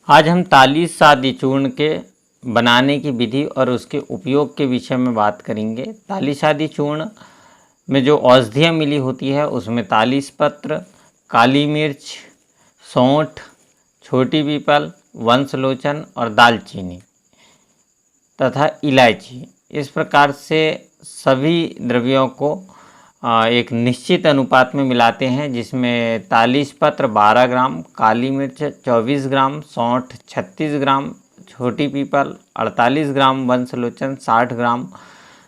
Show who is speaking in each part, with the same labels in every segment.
Speaker 1: आज हम तालीस शादी चूर्ण के बनाने की विधि और उसके उपयोग के विषय में बात करेंगे। तालीस शादी चूर्ण में जो औषधियाँ मिली होती है उसमें तालीस पत्र, काली मिर्च, सौंठ, छोटी पीपल, वंशलोचन और दालचीनी तथा इलायची। इस प्रकार से सभी द्रव्यों को एक निश्चित अनुपात में मिलाते हैं, जिसमें तालीस पत्र 12 ग्राम, काली मिर्च 24 ग्राम, सौंठ 36 ग्राम, छोटी पीपल 48 ग्राम, वंशलोचन 60 ग्राम,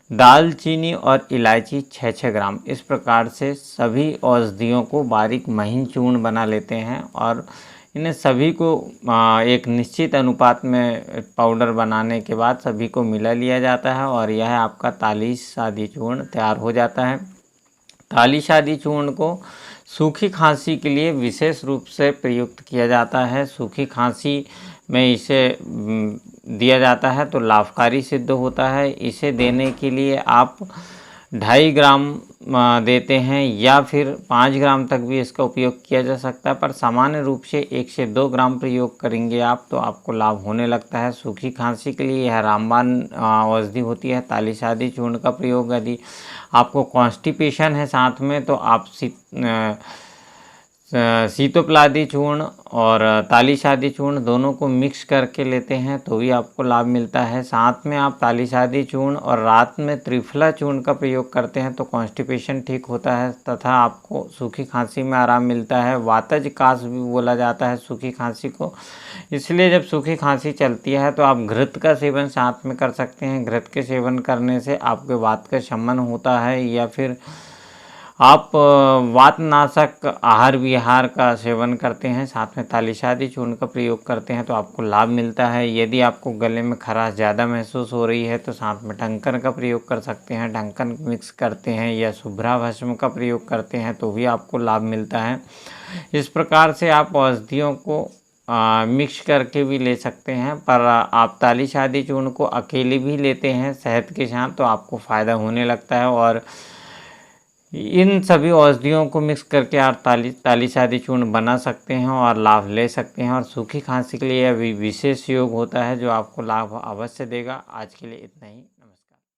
Speaker 1: दालचीनी और इलायची 6-6 ग्राम। इस प्रकार से सभी औषधियों को बारीक महीन चूर्ण बना लेते हैं और इन्हें सभी को एक निश्चित अनुपात में पाउडर बनाने के बाद सभी को मिला लिया जाता है और यह आपका तालीस शादी चूर्ण तैयार हो जाता है। तालीस शादी चूर्ण को सूखी खांसी के लिए विशेष रूप से प्रयुक्त किया जाता है। सूखी खांसी में इसे दिया जाता है तो लाभकारी सिद्ध होता है। इसे देने के लिए आप 2.5 ग्राम देते हैं या फिर 5 ग्राम तक भी इसका उपयोग किया जा सकता है, पर सामान्य रूप से 1 से 2 ग्राम प्रयोग करेंगे आप तो आपको लाभ होने लगता है। सूखी खांसी के लिए यह रामबाण औषधि होती है। तालीस शादी चूर्ण का प्रयोग यदि आपको कॉन्स्टिपेशन है साथ में तो आप सीतोपलादी चूर्ण और तालीस शादी चूर्ण दोनों को मिक्स करके लेते हैं तो भी आपको लाभ मिलता है। साथ में आप तालीस शादी चूर्ण और रात में त्रिफला चूर्ण का प्रयोग करते हैं तो कॉन्स्टिपेशन ठीक होता है तथा आपको सूखी खांसी में आराम मिलता है। वातज कास भी बोला जाता है सूखी खांसी को, इसलिए जब सूखी खांसी चलती है तो आप घृत का सेवन साथ में कर सकते हैं। घृत के सेवन करने से आपके वात का शमन होता है, या फिर आप वातनाशक आहार विहार का सेवन करते हैं साथ में तालीस शादी चूर्ण का प्रयोग करते हैं तो आपको लाभ मिलता है। यदि आपको गले में खराश ज़्यादा महसूस हो रही है तो साथ में ढंकन का प्रयोग कर सकते हैं। ढंकन मिक्स करते हैं या शुभ्रा भस्म का प्रयोग करते हैं तो भी आपको लाभ मिलता है। इस प्रकार से आप औषधियों को मिक्स करके भी ले सकते हैं, पर आप तालीस शादी चूर्ण को अकेले भी लेते हैं शहद के साथ तो आपको फ़ायदा होने लगता है। और इन सभी औषधियों को मिक्स करके आप तालीस शादी चूर्ण बना सकते हैं और लाभ ले सकते हैं। और सूखी खांसी के लिए यह विशेष योग होता है जो आपको लाभ अवश्य देगा। आज के लिए इतना ही।